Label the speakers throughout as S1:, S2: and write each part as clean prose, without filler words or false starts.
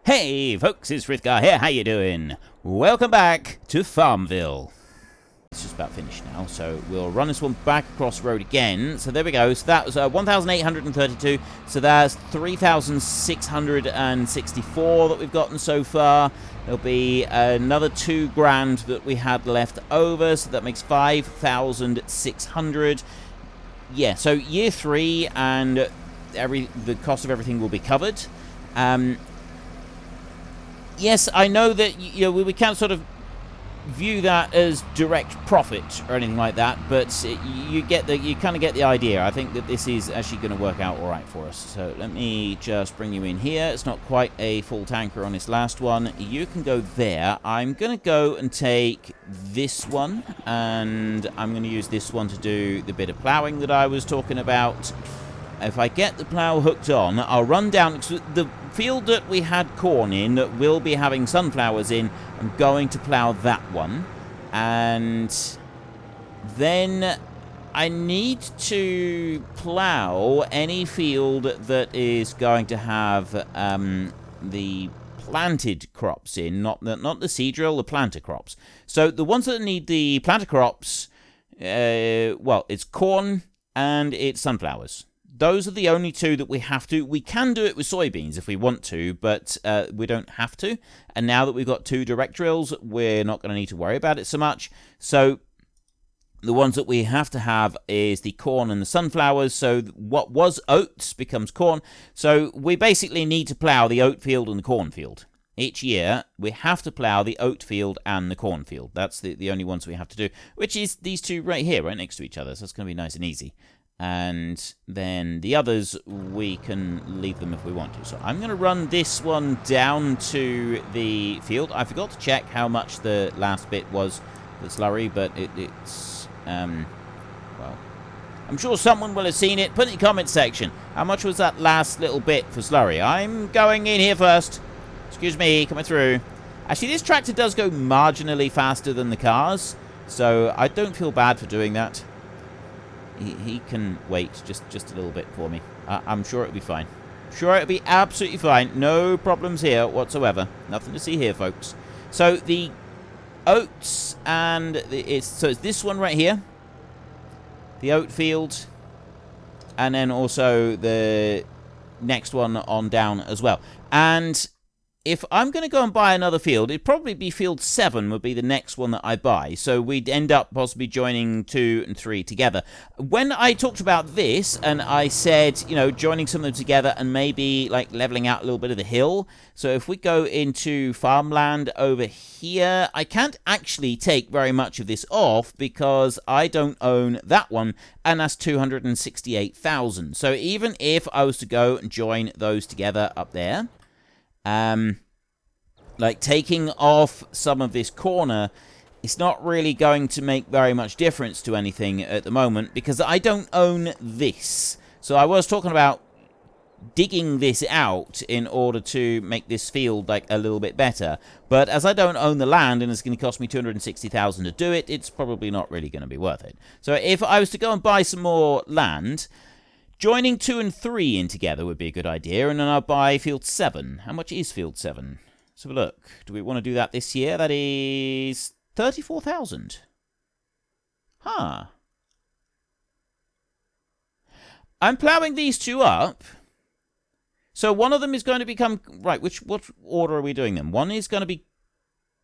S1: Hey folks, it's Frithgar here, how you doing? Welcome back to Farmville. It's just about finished now, so we'll run this one back across the road again. So there we go, so that was 1,832, so that's 3,664 that we've gotten so far. There'll be another 2 grand that we had left over, so that makes 5,600. Yeah, so year 3 and the cost of everything will be covered. Yes, I know that we can't sort of view that as direct profit or anything like that, but you kind of get the idea. I think that this is actually going to work out all right for us. So let me just bring you in here. It's not quite a full tanker on this last one. You can go there. I'm going to go and take this one, and I'm going to use this one to do the bit of ploughing that I was talking about. If I get the plough hooked on, I'll run down the field that we had corn in that will be having sunflowers in. I'm going to plough that one, and then I need to plough any field that is going to have the planted crops in, not the seed drill, the planter crops. So the ones that need the planter crops, well, it's corn and it's sunflowers. Those are the only 2 that we have to. We can do it with soybeans if we want to, but we don't have to. And now that we've got 2 direct drills, we're not going to need to worry about it so much. So the ones that we have to have is the corn and the sunflowers. So what was oats becomes corn. So we basically need to plough the oat field and the corn field. Each year, we have to plough the oat field and the corn field. That's the only ones we have to do, which is these 2 right here, right next to each other. So it's going to be nice and easy. And then the others, we can leave them if we want to. So I'm going to run this one down to the field. I forgot to check how much the last bit was, the slurry, but it's, well, I'm sure someone will have seen it. Put in the comment section, how much was that last little bit for slurry? I'm going in here first. Excuse me, coming through. Actually, this tractor does go marginally faster than the cars, so I don't feel bad for doing that. He can wait just a little bit for me. I'm sure it'll be fine. Sure, it'll be absolutely fine. No problems here whatsoever. Nothing to see here, folks. So the oats and it's this one right here, the oat field, and then also the next one on down as well. And if I'm going to go and buy another field, it'd probably be field 7 would be the next one that I buy. So we'd end up possibly joining 2 and 3 together. When I talked about this and I said, joining some of them together and maybe like leveling out a little bit of the hill. So if we go into farmland over here, I can't actually take very much of this off because I don't own that one, and that's 268,000. So even if I was to go and join those together up there, like taking off some of this corner, it's not really going to make very much difference to anything at the moment because I don't own this. So I was talking about digging this out in order to make this field like a little bit better, but as I don't own the land and it's going to cost me 260,000 to do it, it's probably not really going to be worth it. So if I was to go and buy some more land, joining 2 and 3 in together would be a good idea, and then I'll buy field 7. How much is field 7? Let's have a look. Do we want to do that this year? That is 34,000. Huh. I'm ploughing these 2 up. So one of them is going to become... Right, what order are we doing them? One is going to be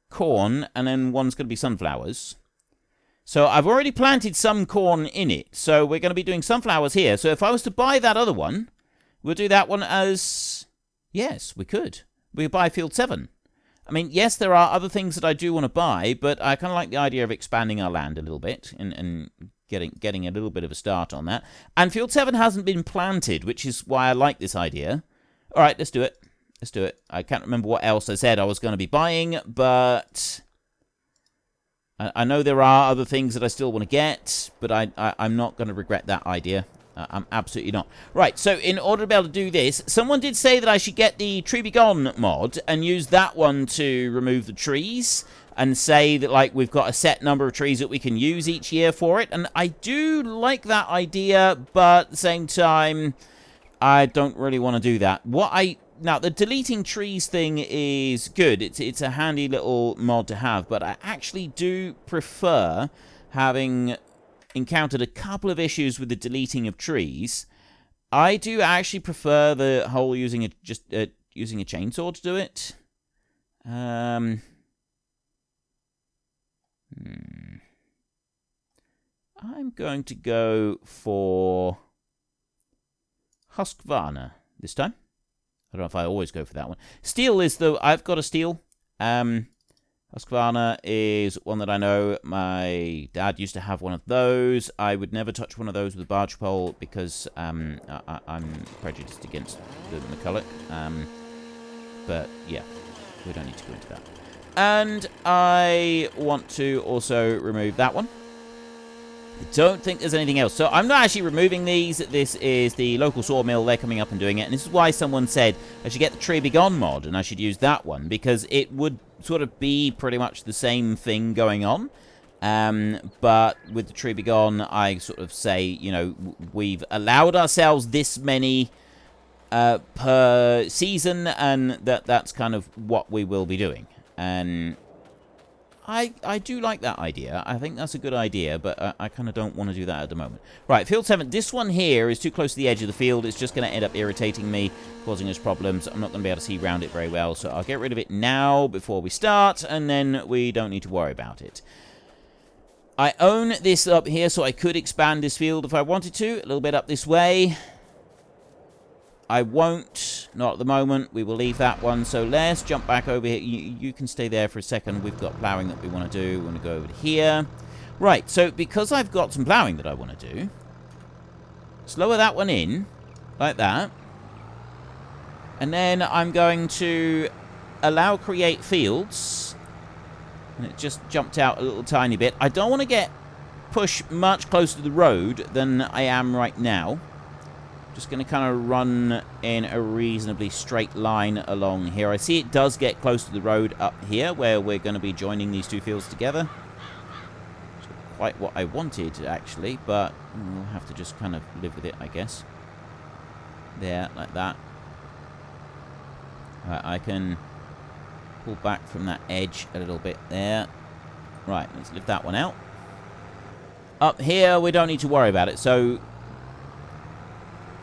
S1: corn, and then one's going to be sunflowers. So I've already planted some corn in it. So we're going to be doing sunflowers here. So if I was to buy that other one, we'll do that one as... Yes, we could. We buy field 7. I mean, yes, there are other things that I do want to buy, but I kind of like the idea of expanding our land a little bit and getting a little bit of a start on that. And field 7 hasn't been planted, which is why I like this idea. All right, let's do it. Let's do it. I can't remember what else I said I was going to be buying, but I know there are other things that I still want to get, but I'm not going to regret that idea. I'm absolutely not. Right, so in order to be able to do this, someone did say that I should get the Tree Be Gone mod and use that one to remove the trees and say that, like, we've got a set number of trees that we can use each year for it. And I do like that idea, but at the same time, I don't really want to do that. What I now, the deleting trees thing is good. It's a handy little mod to have, but I actually do prefer, having encountered a couple of issues with the deleting of trees, I do actually prefer the whole using using a chainsaw to do it. I'm going to go for Husqvarna this time. I don't know if I always go for that one. Steel is I've got a steel. Husqvarna is one that I know. My dad used to have one of those. I would never touch one of those with a barge pole because I'm prejudiced against the McCulloch. But yeah, we don't need to go into that. And I want to also remove that one. I don't think there's anything else. So I'm not actually removing these. This is the local sawmill. They're coming up and doing it. And this is why someone said I should get the Tree Be Gone mod and I should use that one, because it would sort of be pretty much the same thing going on. But with the Tree Be Gone, I sort of say, you know, we've allowed ourselves this many per season, and that's kind of what we will be doing. And I do like that idea. I think that's a good idea, but I kind of don't want to do that at the moment. Right, field 7. This one here is too close to the edge of the field. It's just going to end up irritating me, causing us problems. I'm not going to be able to see around it very well, so I'll get rid of it now before we start, and then we don't need to worry about it. I own this up here, so I could expand this field if I wanted to, a little bit up this way. I won't, not at the moment. We will leave that one. So let's jump back over here. You can stay there for a second. We've got ploughing that we want to do. We want to go over to here. Right, so because I've got some ploughing that I want to do, let's lower that one in, like that. And then I'm going to allow create fields. And it just jumped out a little tiny bit. I don't want to push much closer to the road than I am right now. Just going to kind of run in a reasonably straight line along here. I see it does get close to the road up here, where we're going to be joining these two fields together. It's not quite what I wanted, actually, but we'll have to just kind of live with it, I guess. There, like that. I can pull back from that edge a little bit there. Right, let's lift that one out. Up here, we don't need to worry about it, so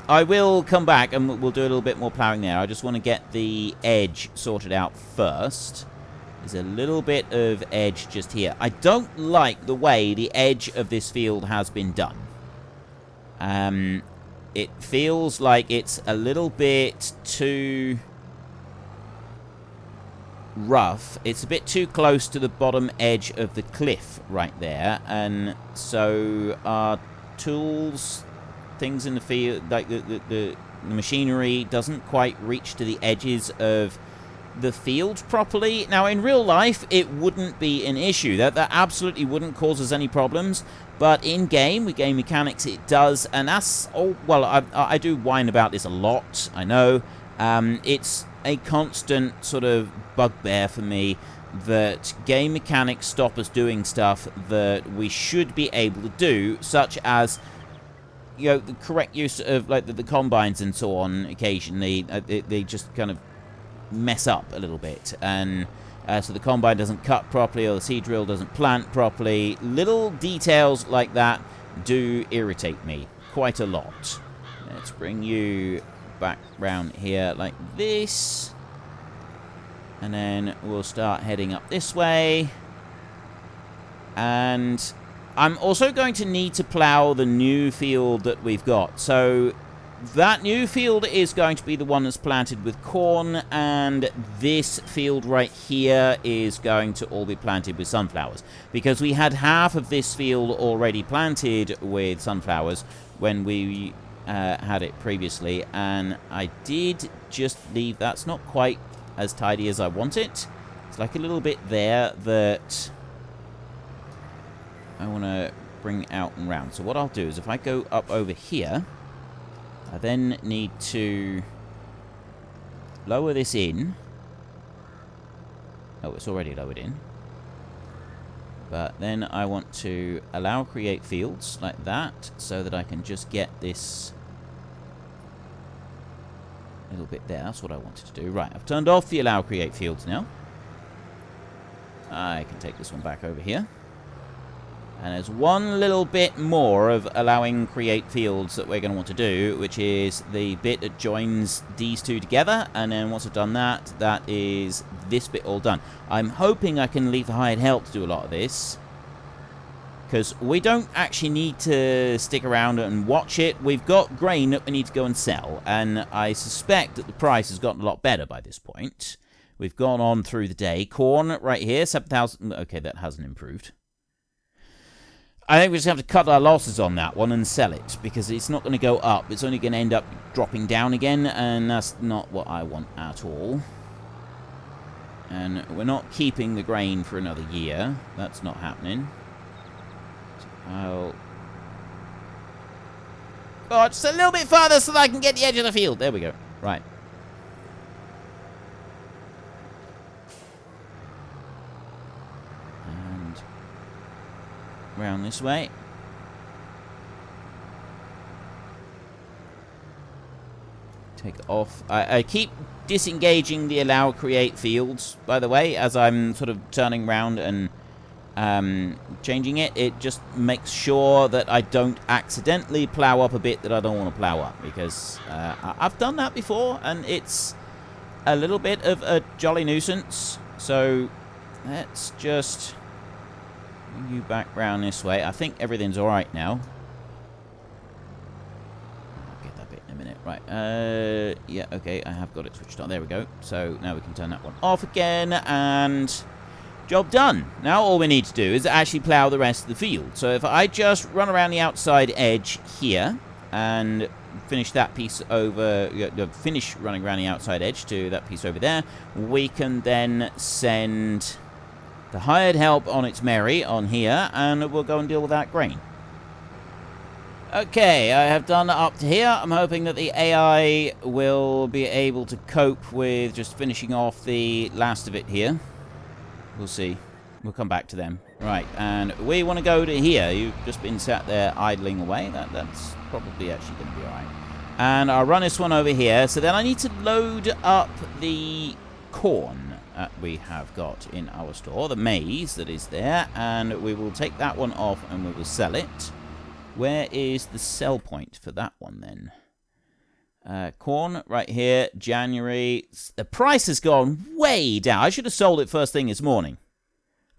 S1: I will come back and we'll do a little bit more ploughing there. I just want to get the edge sorted out first. There's a little bit of edge just here. I don't like the way the edge of this field has been done. It feels like it's a little bit too rough. It's a bit too close to the bottom edge of the cliff right there. And so our tools, things in the field, like the machinery, doesn't quite reach to the edges of the field properly. Now, in real life, it wouldn't be an issue. That absolutely wouldn't cause us any problems. But in game, with game mechanics, it does. And that's, oh, well, I do whine about this a lot, I know. It's a constant sort of bugbear for me that game mechanics stop us doing stuff that we should be able to do, such as, you know, the correct use of like the combines and so on. Occasionally they just kind of mess up a little bit, and so the combine doesn't cut properly, or the seed drill doesn't plant properly. Little details like that do irritate me quite a lot. Let's bring you back round here like this, and then we'll start heading up this way. And I'm also going to need to plow the new field that we've got. So that new field is going to be the one that's planted with corn, and this field right here is going to all be planted with sunflowers, because we had half of this field already planted with sunflowers when we had it previously, and I did just leave. That's not quite as tidy as I want it. It's like a little bit there that I want to bring out and round. So what I'll do is, if I go up over here, I then need to lower this in. Oh, it's already lowered in. But then I want to allow create fields like that, so that I can just get this A little bit there. That's what I wanted to do. Right, I've turned off the allow create fields now. I can take this one back over here. And there's one little bit more of allowing create fields that we're going to want to do, which is the bit that joins these two together. And then once I've done that, that is this bit all done. I'm hoping I can leave the hired help to do a lot of this, because we don't actually need to stick around and watch it. We've got grain that we need to go and sell, and I suspect that the price has gotten a lot better by this point. We've gone on through the day. Corn right here, 7,000. Okay, that hasn't improved. I think we just have to cut our losses on that one and sell it, because it's not going to go up. It's only going to end up dropping down again, and that's not what I want at all. And we're not keeping the grain for another year. That's not happening. Oh, just a little bit further so that I can get the edge of the field. There we go. Right. And round this way. Take it off. I keep disengaging the allow create fields, by the way, as I'm sort of turning around and changing it. It just makes sure that I don't accidentally plow up a bit that I don't want to plow up, because I've done that before and it's a little bit of a jolly nuisance. So let's just bring you back round this way. I think everything's alright now. I'll get that bit in a minute. Right, yeah, okay, I have got it switched on. There we go. So now we can turn that one off again, and job done. Now all we need to do is actually plow the rest of the field. So if I just run around the outside edge here and finish that piece over, finish running around the outside edge to that piece over there, we can then send the hired help on its merry on here, and we'll go and deal with that grain. Okay, I have done up to here. I'm hoping that the AI will be able to cope with just finishing off the last of it here. We'll see. We'll come back to them. Right, and we want to go to here. You've just been sat there idling away. That's probably actually going to be alright. And I'll run this one over here. So then I need to load up the corn that we have got in our store. The maize that is there. And we will take that one off and we will sell it. Where is the sell point for that one then? Corn right here, January. The price has gone way down. I should have sold it first thing this morning.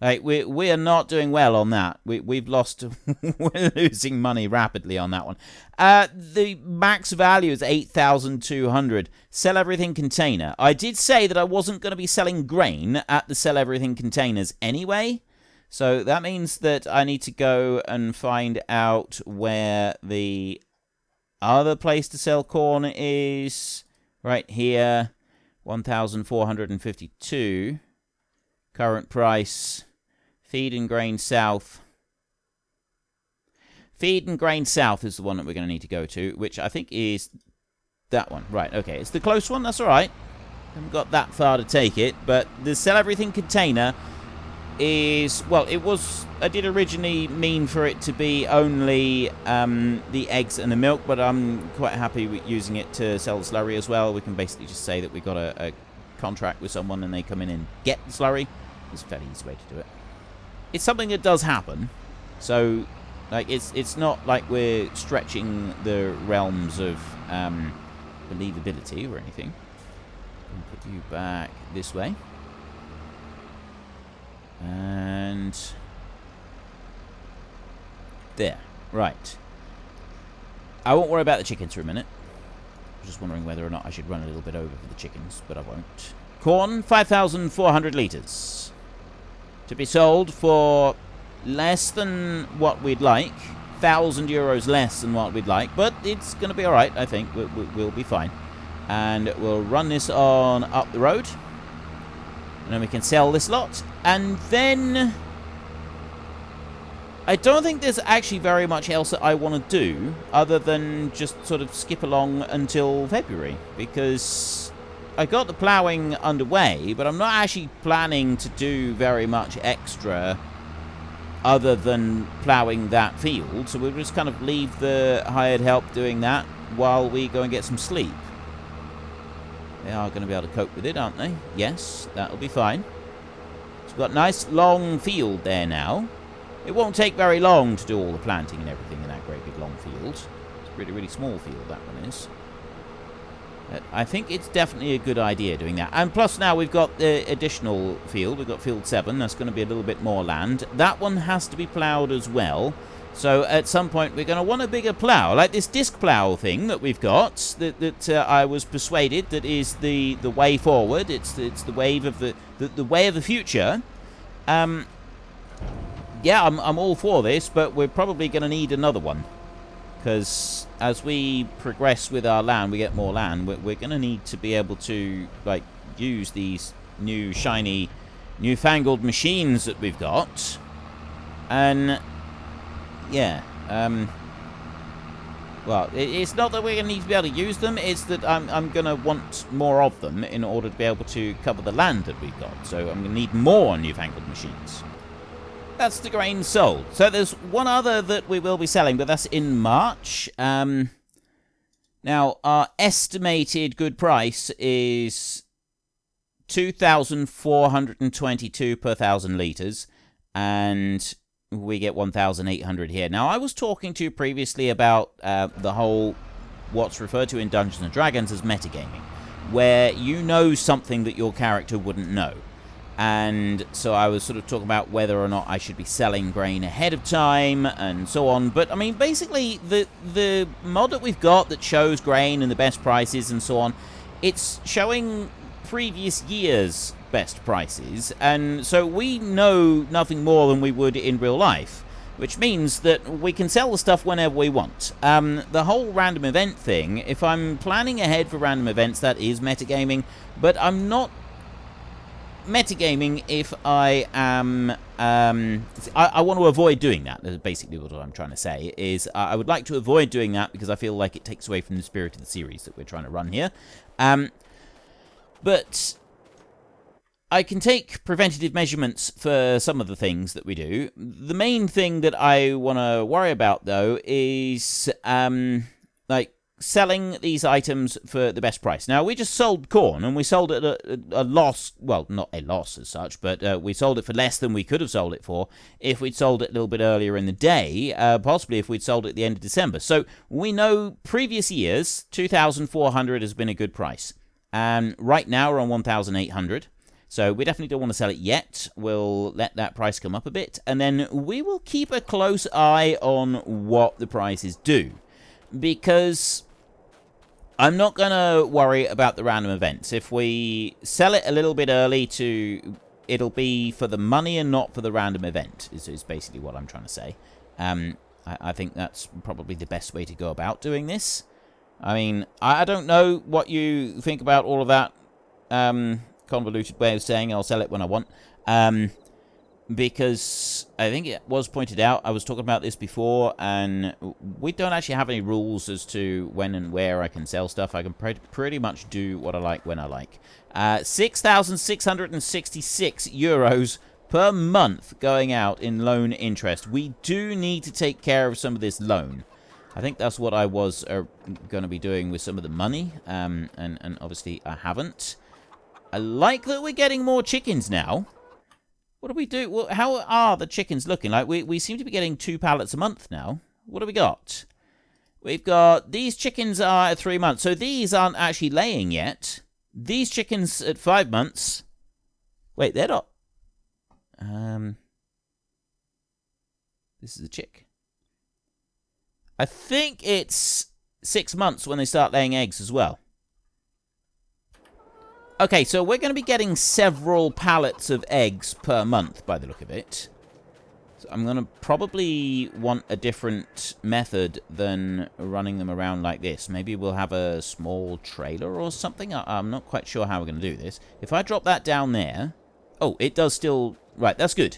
S1: Like, we are not doing well on that. We've lost. We're losing money rapidly on that one. The max value is 8,200. Sell everything container. I did say that I wasn't going to be selling grain at the sell everything containers anyway. So that means that I need to go and find out where the other place to sell corn is. Right here, 1,452. Current price. Feed and Grain South. Feed and Grain South is the one that we're going to need to go to, which I think is that one. Right, okay. It's the close one. That's all right. Haven't got that far to take it. But the sell everything container is, well, it was, I did originally mean for it to be only the eggs and the milk, but I'm quite happy with using it to sell the slurry as well. We can basically just say that we got a contract with someone and they come in and get the slurry. It's a fairly easy way to do it. It's something that does happen, so like it's not like we're stretching the realms of believability or anything. I'll put you back this way. And there. Right. I won't worry about the chickens for a minute. I was just wondering whether or not I should run a little bit over for the chickens, but I won't. Corn, 5,400 litres. To be sold for less than what we'd like. 1,000 euros less than what we'd like. But it's going to be alright, I think. We'll be fine. And we'll run this on up the road. And then we can sell this lot. And then I don't think there's actually very much else that I want to do other than just sort of skip along until February, because I got the ploughing underway, but I'm not actually planning to do very much extra other than ploughing that field. So we'll just kind of leave the hired help doing that while we go and get some sleep. They are going to be able to cope with it, aren't they? Yes, that'll be fine. So we've got a nice long field there now. It won't take very long to do all the planting and everything in that great big long field. It's a really, really small field, that one is. But I think it's definitely a good idea doing that. And plus now we've got the additional field. We've got field 7. That's going to be a little bit more land. That one has to be ploughed as well. So at some point we're going to want a bigger plough, like this disc plough thing that we've got. That I was persuaded that is the way forward. It's the wave of the way of the future. Yeah, I'm all for this, but we're probably going to need another one, because as we progress with our land, we get more land. We're going to need to be able to like use these new shiny, newfangled machines that we've got, and. Yeah, well, it's not that we're going to need to be able to use them, it's that I'm going to want more of them in order to be able to cover the land that we've got. So I'm going to need more newfangled machines. That's the grain sold. So there's one other that we will be selling, but that's in March. Now, our estimated good price is 2,422 per 1,000 litres, and we get 1,800 here. Now, I was talking to you previously about the whole, what's referred to in Dungeons & Dragons as metagaming, where you know something that your character wouldn't know. And so I was sort of talking about whether or not I should be selling grain ahead of time and so on. But, I mean, basically, the mod that we've got that shows grain and the best prices and so on, it's showing previous years' best prices, and so we know nothing more than we would in real life, which means that we can sell the stuff whenever we want. The whole random event thing, if I'm planning ahead for random events, that is metagaming, but I'm not metagaming if I am I want to avoid doing that. That's basically what I'm trying to say, is I would like to avoid doing that because I feel like it takes away from the spirit of the series that we're trying to run here. But I can take preventative measurements for some of the things that we do. The main thing that I want to worry about, though, is like selling these items for the best price. Now, we just sold corn, and we sold it at a loss. Well, not a loss as such, but we sold it for less than we could have sold it for if we'd sold it a little bit earlier in the day, possibly if we'd sold it at the end of December. So we know previous years, 2,400 has been a good price. Right now, we're on 1,800. So we definitely don't want to sell it yet. We'll let that price come up a bit, and then we will keep a close eye on what the prices do, because I'm not going to worry about the random events. If we sell it a little bit early, it'll be for the money and not for the random event, is basically what I'm trying to say. I think that's probably the best way to go about doing this. I mean, I don't know what you think about all of that convoluted way of saying I'll sell it when I want, because I think it was pointed out, I was talking about this before, and we don't actually have any rules as to when and where I can sell stuff. I can pretty much do what I like when I like. 6,666 euros per month going out in loan interest. We do need to take care of some of this loan. I think that's what I was going to be doing with some of the money, and obviously I haven't. I like that we're getting more chickens now. What do we do? Well, how are the chickens looking? Like, we seem to be getting 2 pallets a month now. What do we got? We've got, these chickens are at 3 months, so these aren't actually laying yet. These chickens at 5 months. Wait, they're not. This is a chick. I think it's 6 months when they start laying eggs as well. Okay, so we're going to be getting several pallets of eggs per month by the look of it. So I'm going to probably want a different method than running them around like this. Maybe we'll have a small trailer or something. I'm not quite sure how we're going to do this. If I drop that down there... Oh, it does still... Right, that's good.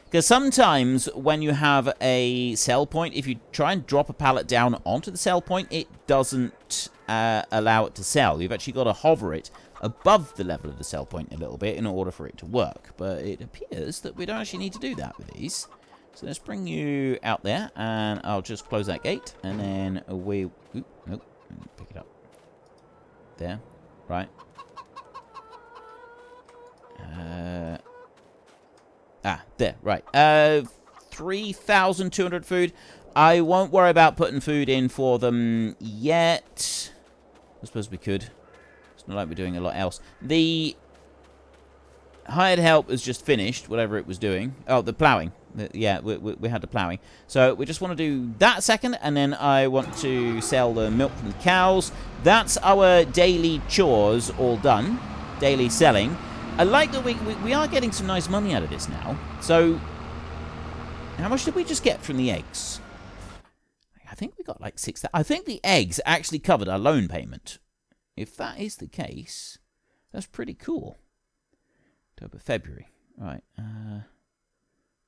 S1: Because sometimes when you have a sell point, if you try and drop a pallet down onto the sell point, it doesn't allow it to sell. You've actually got to hover it above the level of the sell point a little bit in order for it to work. But it appears that we don't actually need to do that with these. So let's bring you out there, and I'll just close that gate, and then we... Oop, nope, pick it up. There. Right. There, right. 3,200 food. I won't worry about putting food in for them yet. I suppose we could. It's not like we're doing a lot else. The hired help has just finished, whatever it was doing. Oh, the ploughing. Yeah, we had the ploughing. So we just want to do that second, and then I want to sell the milk from the cows. That's our daily chores all done. Daily selling. I like that we are getting some nice money out of this now. So, how much did we just get from the eggs? I think we got like 6,000. I think the eggs actually covered our loan payment. If that is the case, that's pretty cool. October, February. Right.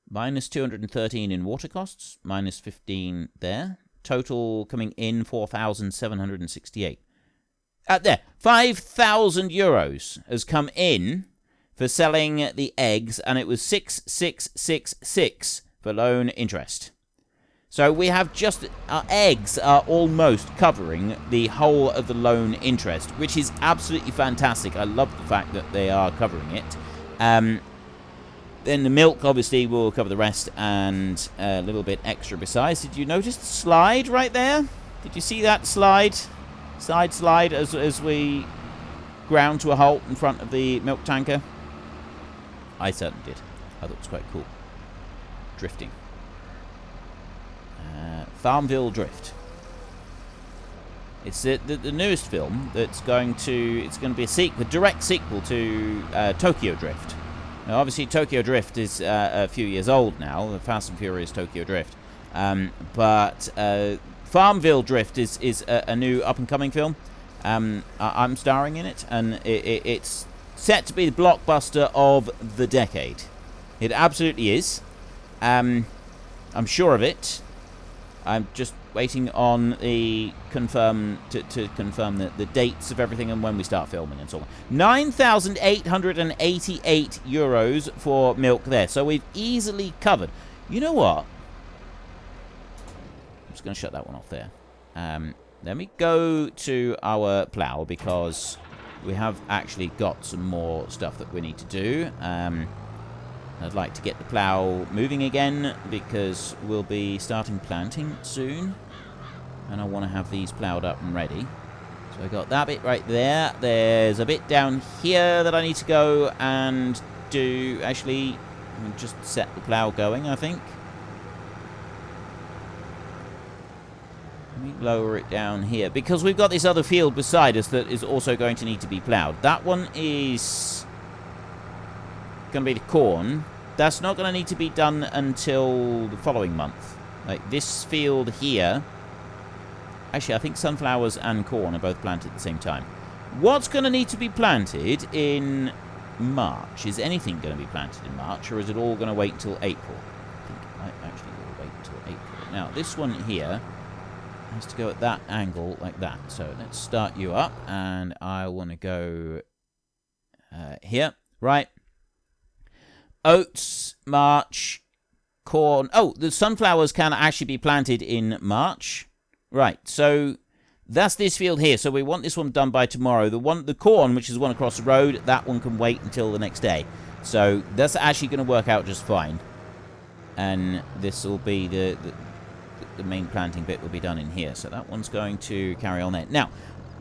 S1: Minus 213 in water costs. Minus 15 there. Total coming in 4,768. There. 5,000 euros has come in for selling the eggs, and it was 6,666 for loan interest. So we have just, our eggs are almost covering the whole of the loan interest, which is absolutely fantastic. I love the fact that they are covering it. Then the milk, obviously, will cover the rest, and a little bit extra besides. Did you notice the slide right there? Did you see that slide? Slide as we ground to a halt in front of the milk tanker? I certainly did. I thought it was quite cool. Drifting. Farmville Drift. It's the newest film that's going to... It's going to be a direct sequel to Tokyo Drift. Now, obviously, Tokyo Drift is a few years old now. The Fast and Furious Tokyo Drift. But Farmville Drift is a new up-and-coming film. I'm starring in it, and it's set to be the blockbuster of the decade. It absolutely is. I'm sure of it. I'm just waiting on the confirm the dates of everything and when we start filming and so on. 9,888 euros for milk there. So we've easily covered. You know what? I'm just going to shut that one off there. Let me go to our plough, because we have actually got some more stuff that we need to do. I'd like to get the plough moving again, because we'll be starting planting soon. And I want to have these ploughed up and ready. So I got that bit right there. There's a bit down here that I need to go and do. Actually, just set the plough going, I think. Let me lower it down here, because we've got this other field beside us that is also going to need to be ploughed. That one is going to be the corn. That's not going to need to be done until the following month. Like this field here. Actually, I think sunflowers and corn are both planted at the same time. What's going to need to be planted in March? Is anything going to be planted in March, or is it all going to wait until April? I think it might actually all wait until April. Now, this one here has to go at that angle like that. So let's start you up, and I want to go here. Right. Oats, March, corn. Oh, the sunflowers can actually be planted in March. Right, so that's this field here. So we want this one done by tomorrow. The corn, which is one across the road, that one can wait until the next day. So that's actually going to work out just fine. And this will be the main planting bit will be done in here. So that one's going to carry on there. Now,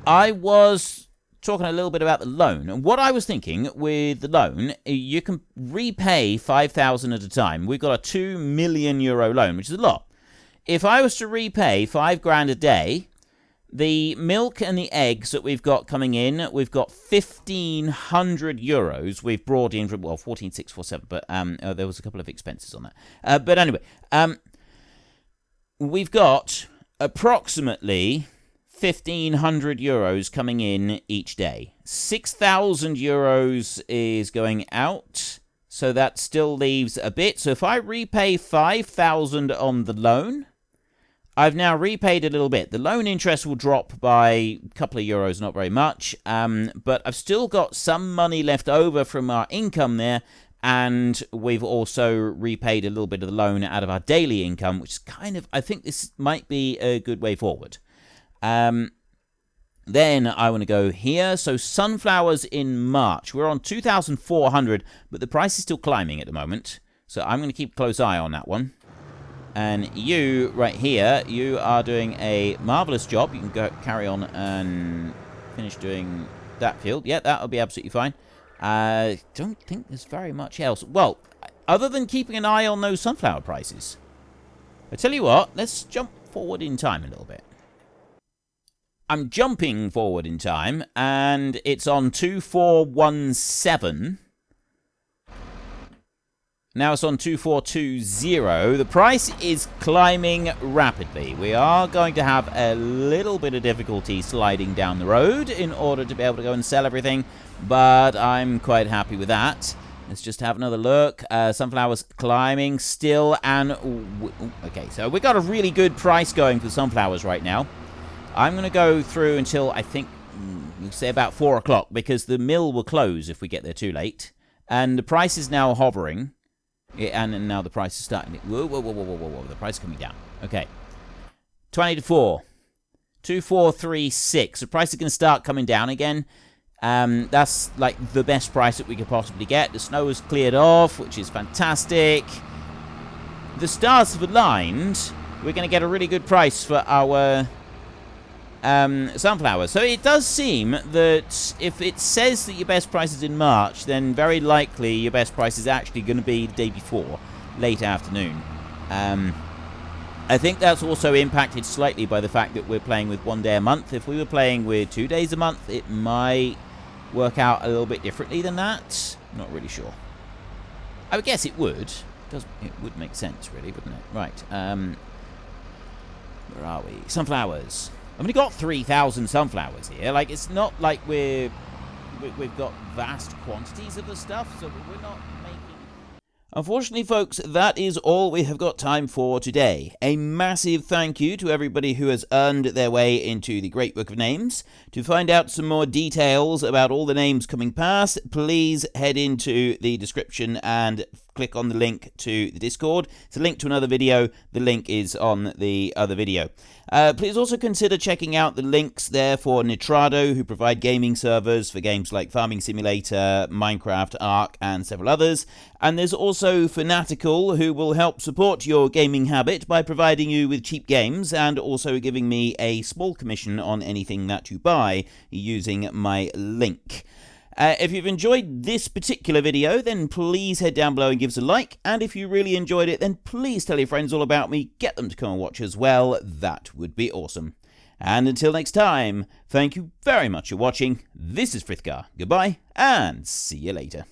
S1: I was talking a little bit about the loan. And what I was thinking with the loan, you can repay 5,000 at a time. We've got a €2 million loan, which is a lot. If I was to repay 5 grand a day, the milk and the eggs that we've got coming in, we've got 1,500 euros we've brought in from, well, 14,647, but there was a couple of expenses on that. But anyway, we've got approximately 1,500 euros coming in each day. 6,000 euros is going out, so that still leaves a bit. So if I repay 5,000 on the loan, I've now repaid a little bit. The loan interest will drop by a couple of euros, not very much, but I've still got some money left over from our income there, and we've also repaid a little bit of the loan out of our daily income, which is kind of, I think this might be a good way forward. Then I want to go here. So sunflowers in March. We're on 2,400, but the price is still climbing at the moment. So I'm going to keep a close eye on that one. And you, right here, you are doing a marvellous job. You can go carry on and finish doing that field. Yeah, that'll be absolutely fine. I don't think there's very much else. Well, other than keeping an eye on those sunflower prices. I tell you what, let's jump forward in time a little bit. I'm jumping forward in time, and it's on 2417. Now it's on 2420. The price is climbing rapidly. We are going to have a little bit of difficulty sliding down the road in order to be able to go and sell everything, but I'm quite happy with that. Let's just have another look. Sunflowers climbing still, and okay, so we got a really good price going for sunflowers right now. I'm going to go through until I think we'll say about 4 o'clock, because the mill will close if we get there too late, and the price is now hovering. Yeah, and now the price is starting. Whoa, whoa, whoa, whoa, whoa, whoa. The price is coming down. Okay. 20 to 4. 2436. The price is going to start coming down again. That's like the best price that we could possibly get. The snow is cleared off, which is fantastic. The stars have aligned. We're going to get a really good price for our sunflowers. So it does seem that if it says that your best price is in March, then very likely your best price is actually going to be the day before, late afternoon. I think that's also impacted slightly by the fact that we're playing with 1 day a month. If we were playing with 2 days a month, it might work out a little bit differently than that. Not really sure. I would guess it would. It would make sense, really, wouldn't it? Right. Where are we? Sunflowers. I've only got 3,000 sunflowers here. Like, it's not like we've got vast quantities of the stuff, so we're not making... Unfortunately, folks, that is all we have got time for today. A massive thank you to everybody who has earned their way into the Great Book of Names. To find out some more details about all the names coming past, please head into the description and click on the link to the Discord. It's a link to another video. The link is on the other video. Please also consider checking out the links there for Nitrado, who provide gaming servers for games like Farming Simulator, Minecraft, Ark, and several others. And there's also Fanatical, who will help support your gaming habit by providing you with cheap games and also giving me a small commission on anything that you buy using my link. If you've enjoyed this particular video, then please head down below and give us a like. And if you really enjoyed it, then please tell your friends all about me. Get them to come and watch as well. That would be awesome. And until next time, thank you very much for watching. This is Frithgar. Goodbye, and see you later.